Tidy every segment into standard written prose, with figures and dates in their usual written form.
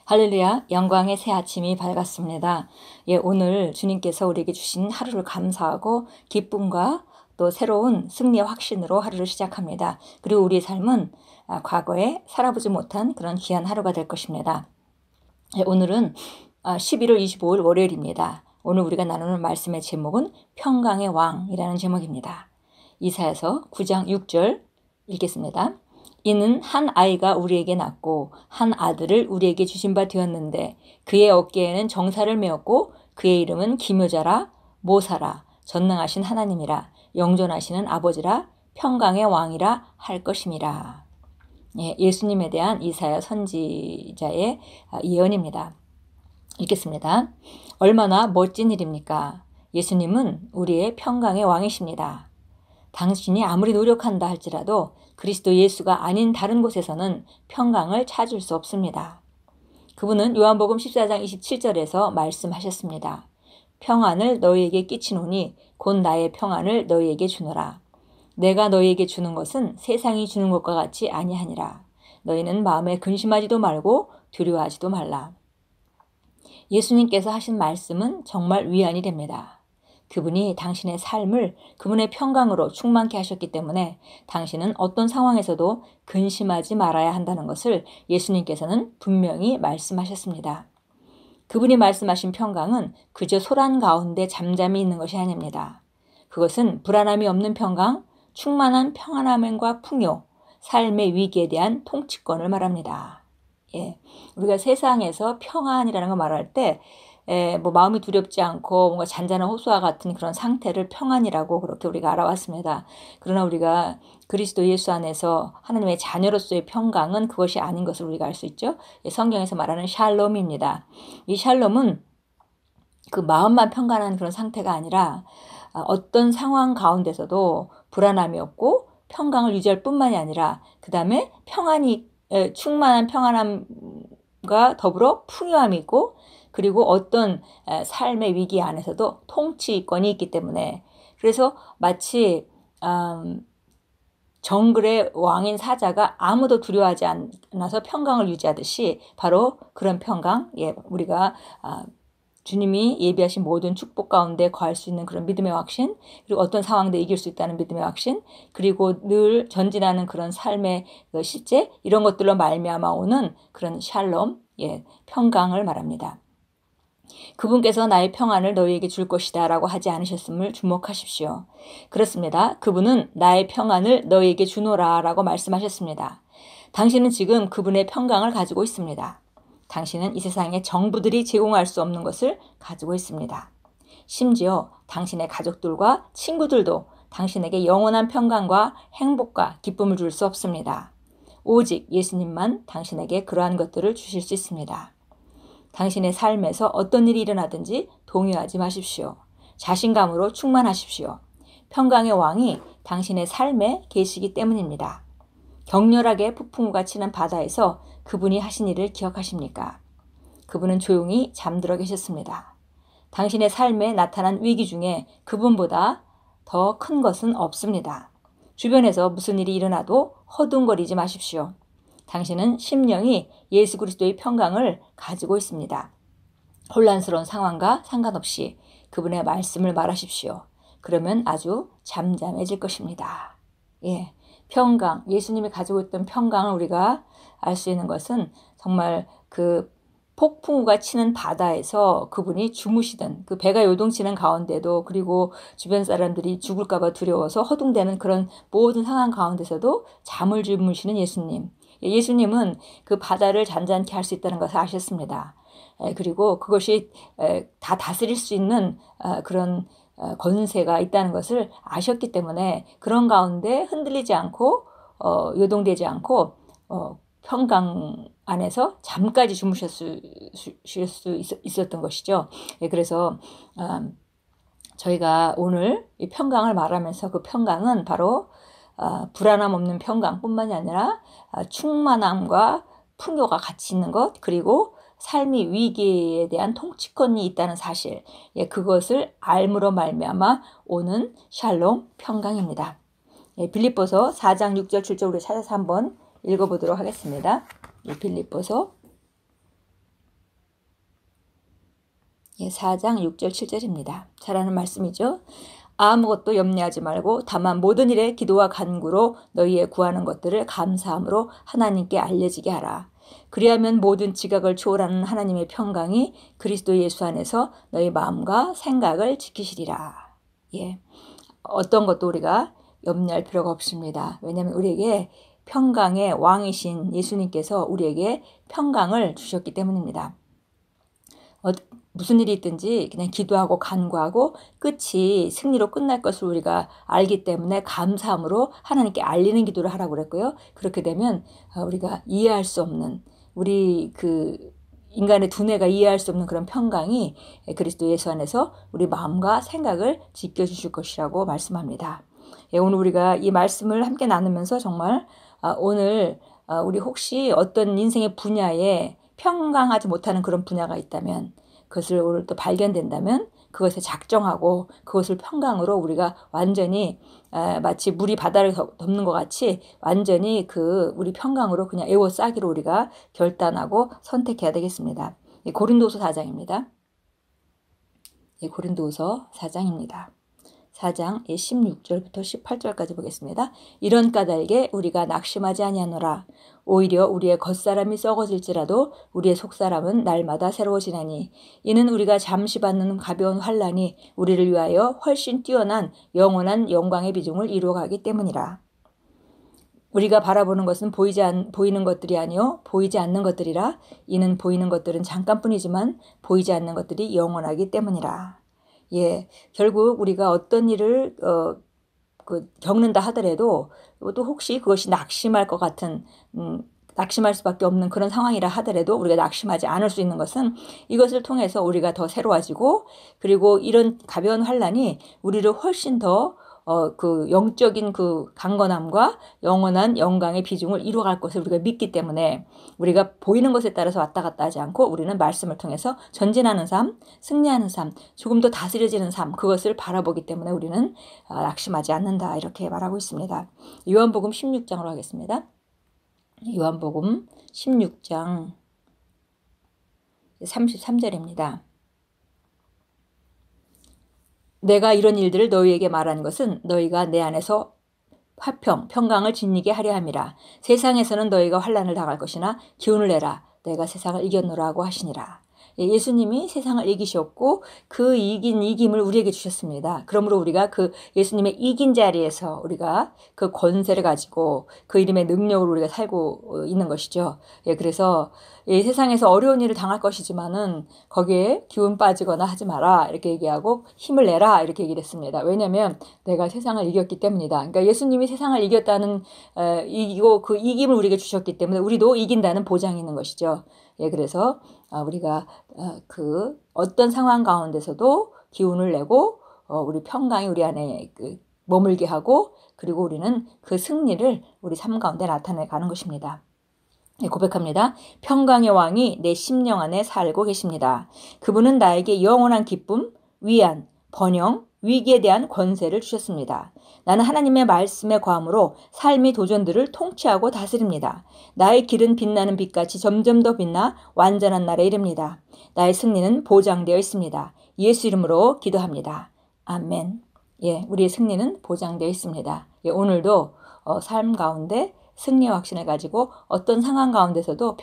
할렐루야, 영광의 새 아침이 밝았습니다. 오늘 주님께서 우리에게 주신 하루를 감사하고 기쁨과 또 새로운 승리의 확신으로 하루를 시작합니다. 그리고 우리의 삶은 과거에 살아보지 못한 그런 귀한 하루가 될 것입니다. 오늘은 11월 25일 월요일입니다. 오늘 우리가 나누는 말씀의 제목은 평강의 왕이라는 제목입니다. 이사야서 9장 6절 읽겠습니다. 이는 한 아이가 우리에게 낳고 한 아들을 우리에게 주신 바 되었는데 그의 어깨에는 정사를 메었고 그의 이름은 기묘자라 모사라 전능하신 하나님이라 영존하시는 아버지라 평강의 왕이라 할 것임이라. 예수님에 대한 이사야 선지자의 예언입니다. 읽겠습니다. 얼마나 멋진 일입니까? 예수님은 우리의 평강의 왕이십니다. 당신이 아무리 노력한다 할지라도 그리스도 예수가 아닌 다른 곳에서는 평강을 찾을 수 없습니다. 그분은 요한복음 14장 27절에서 말씀하셨습니다. 평안을 너희에게 끼치노니 곧 나의 평안을 너희에게 주노라. 내가 너희에게 주는 것은 세상이 주는 것과 같이 아니하니라. 너희는 마음에 근심하지도 말고 두려워하지도 말라. 예수님께서 하신 말씀은 정말 위안이 됩니다. 그분이 당신의 삶을 그분의 평강으로 충만케 하셨기 때문에 당신은 어떤 상황에서도 근심하지 말아야 한다는 것을 예수님께서는 분명히 말씀하셨습니다. 그분이 말씀하신 평강은 그저 소란 가운데 잠잠히 있는 것이 아닙니다. 그것은 불안함이 없는 평강, 충만한 평안함과 풍요, 삶의 위기에 대한 통치권을 말합니다. 우리가 세상에서 평안이라는 걸 말할 때 마음이 두렵지 않고 뭔가 잔잔한 호수와 같은 그런 상태를 평안이라고 그렇게 우리가 알아왔습니다. 그러나 우리가 그리스도 예수 안에서 하나님의 자녀로서의 평강은 그것이 아닌 것을 우리가 알 수 있죠. 성경에서 말하는 샬롬입니다. 이 샬롬은 그 마음만 평안한 그런 상태가 아니라 어떤 상황 가운데서도 불안함이 없고 평강을 유지할 뿐만이 아니라 그 다음에 충만한 평안함과 더불어 풍요함이 있고 그리고 어떤 삶의 위기 안에서도 통치권이 있기 때문에 그래서 마치 정글의 왕인 사자가 아무도 두려워하지 않아서 평강을 유지하듯이 바로 그런 평강, 우리가 주님이 예비하신 모든 축복 가운데 거할 수 있는 그런 믿음의 확신, 그리고 어떤 상황도 이길 수 있다는 믿음의 확신, 그리고 늘 전진하는 그런 삶의 실제 이런 것들로 말미암아 오는 그런 샬롬, 평강을 말합니다. 그분께서 나의 평안을 너희에게 줄 것이다 라고 하지 않으셨음을 주목하십시오. 그렇습니다. 그분은 나의 평안을 너희에게 주노라 라고 말씀하셨습니다. 당신은 지금 그분의 평강을 가지고 있습니다. 당신은 이 세상의 정부들이 제공할 수 없는 것을 가지고 있습니다. 심지어 당신의 가족들과 친구들도 당신에게 영원한 평강과 행복과 기쁨을 줄 수 없습니다. 오직 예수님만 당신에게 그러한 것들을 주실 수 있습니다. 당신의 삶에서 어떤 일이 일어나든지 동요하지 마십시오. 자신감으로 충만하십시오. 평강의 왕이 당신의 삶에 계시기 때문입니다. 격렬하게 폭풍우가 치는 바다에서 그분이 하신 일을 기억하십니까? 그분은 조용히 잠들어 계셨습니다. 당신의 삶에 나타난 위기 중에 그분보다 더 큰 것은 없습니다. 주변에서 무슨 일이 일어나도 허둥거리지 마십시오. 당신은 심령이 예수 그리스도의 평강을 가지고 있습니다. 혼란스러운 상황과 상관없이 그분의 말씀을 말하십시오. 그러면 아주 잠잠해질 것입니다. 평강, 예수님이 가지고 있던 평강을 우리가 알 수 있는 것은 정말 그 폭풍우가 치는 바다에서 그분이 주무시던 그 배가 요동치는 가운데도 그리고 주변 사람들이 죽을까 봐 두려워서 허둥대는 그런 모든 상황 가운데서도 잠을 주무시는 예수님. 예수님은 그 바다를 잔잔케 할 수 있다는 것을 아셨습니다. 그리고 그것이 다 다스릴 수 있는 그런 권세가 있다는 것을 아셨기 때문에 그런 가운데 흔들리지 않고 요동되지 않고 평강 안에서 잠까지 주무실 수 있었던 것이죠. 그래서 저희가 오늘 이 평강을 말하면서 그 평강은 바로 불안함 없는 평강뿐만이 아니라 충만함과 풍요가 같이 있는 것, 그리고 삶의 위기에 대한 통치권이 있다는 사실, 그것을 알므로 말미암아 오는 샬롬 평강입니다. 빌립보서 4장 6절 7절 우리 찾아서 한번 읽어보도록 하겠습니다. 빌립보서 예, 4장 6절 7절입니다. 잘 아는 말씀이죠. 아무것도 염려하지 말고 다만 모든 일에 기도와 간구로 너희의 구하는 것들을 감사함으로 하나님께 알려지게 하라. 그리하면 모든 지각을 초월하는 하나님의 평강이 그리스도 예수 안에서 너희 마음과 생각을 지키시리라. 예, 어떤 것도 우리가 염려할 필요가 없습니다. 왜냐하면 우리에게 평강의 왕이신 예수님께서 우리에게 평강을 주셨기 때문입니다. 무슨 일이 있든지 그냥 기도하고 간구하고 끝이 승리로 끝날 것을 우리가 알기 때문에 감사함으로 하나님께 알리는 기도를 하라고 그랬고요. 그렇게 되면 우리가 이해할 수 없는, 우리 인간의 두뇌가 이해할 수 없는 그런 평강이 그리스도 예수 안에서 우리 마음과 생각을 지켜주실 것이라고 말씀합니다. 오늘 우리가 이 말씀을 함께 나누면서 정말 오늘 우리 혹시 어떤 인생의 분야에 평강하지 못하는 그런 분야가 있다면, 그것을 오늘 또 발견된다면 그것에 작정하고 그것을 평강으로 우리가 완전히 마치 물이 바다를 덮는 것 같이 완전히 우리 평강으로 그냥 에워싸기로 우리가 결단하고 선택해야 되겠습니다. 고린도후서 4장입니다. 고린도후서 4장입니다. 4장 16절부터 18절까지 보겠습니다. 이런 까닭에 우리가 낙심하지 아니하노라. 오히려 우리의 겉사람이 썩어질지라도 우리의 속사람은 날마다 새로워지나니 이는 우리가 잠시 받는 가벼운 환난이 우리를 위하여 훨씬 뛰어난 영원한 영광의 비중을 이루어가기 때문이라. 우리가 바라보는 것은 보이는 것들이 아니요 보이지 않는 것들이라. 이는 보이는 것들은 잠깐뿐이지만 보이지 않는 것들이 영원하기 때문이라. 예, 결국 우리가 어떤 일을 겪는다 하더라도 또 혹시 그것이 낙심할 것 같은 낙심할 수밖에 없는 그런 상황이라 하더라도 우리가 낙심하지 않을 수 있는 것은 이것을 통해서 우리가 더 새로워지고, 그리고 이런 가벼운 환난이 우리를 훨씬 더 영적인 강건함과 영원한 영광의 비중을 이루어갈 것을 우리가 믿기 때문에 우리가 보이는 것에 따라서 왔다 갔다 하지 않고 우리는 말씀을 통해서 전진하는 삶, 승리하는 삶, 조금 더 다스려지는 삶, 그것을 바라보기 때문에 우리는 낙심하지 않는다, 이렇게 말하고 있습니다. 요한복음 16장으로 하겠습니다. 요한복음 16장 33절입니다. 내가 이런 일들을 너희에게 말한 것은 너희가 내 안에서 평강을 지니게 하려 함이라. 세상에서는 너희가 환난을 당할 것이나 기운을 내라. 내가 세상을 이겼노라고 하시니라. 예수님이 세상을 이기셨고 그 이김을 우리에게 주셨습니다. 그러므로 우리가 예수님의 이긴 자리에서 우리가 그 권세를 가지고 그 이름의 능력으로 우리가 살고 있는 것이죠. 그래서 세상에서 어려운 일을 당할 것이지만은 거기에 기운 빠지거나 하지 마라, 이렇게 얘기하고 힘을 내라, 이렇게 얘기를 했습니다. 왜냐하면 내가 세상을 이겼기 때문이다. 그러니까 예수님이 세상을 이겼다는 이기고 그 이김을 우리에게 주셨기 때문에 우리도 이긴다는 보장이 있는 것이죠. 그래서 우리가 어떤 상황 가운데서도 기운을 내고 우리 평강이 우리 안에 머물게 하고, 그리고 우리는 그 승리를 우리 삶 가운데 나타내 가는 것입니다. 고백합니다. 평강의 왕이 내 심령 안에 살고 계십니다. 그분은 나에게 영원한 기쁨, 위안, 번영, 위기에 대한 권세를 주셨습니다. 나는 하나님의 말씀에 거함으로 삶의 도전들을 통치하고 다스립니다. 나의 길은 빛나는 빛같이 점점 더 빛나 완전한 날에 이릅니다. 나의 승리는 보장되어 있습니다. 예수 이름으로 기도합니다. 아멘. 우리의 승리는 보장되어 있습니다. 오늘도 삶 가운데 승리의 확신을 가지고 어떤 상황 가운데서도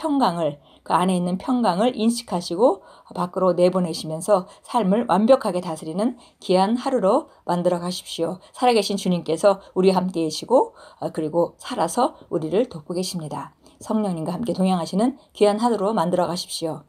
그 안에 있는 평강을 인식하시고 밖으로 내보내시면서 삶을 완벽하게 다스리는 귀한 하루로 만들어 가십시오. 살아계신 주님께서 우리와 함께 계시고 그리고 살아서 우리를 돕고 계십니다. 성령님과 함께 동행하시는 귀한 하루로 만들어 가십시오.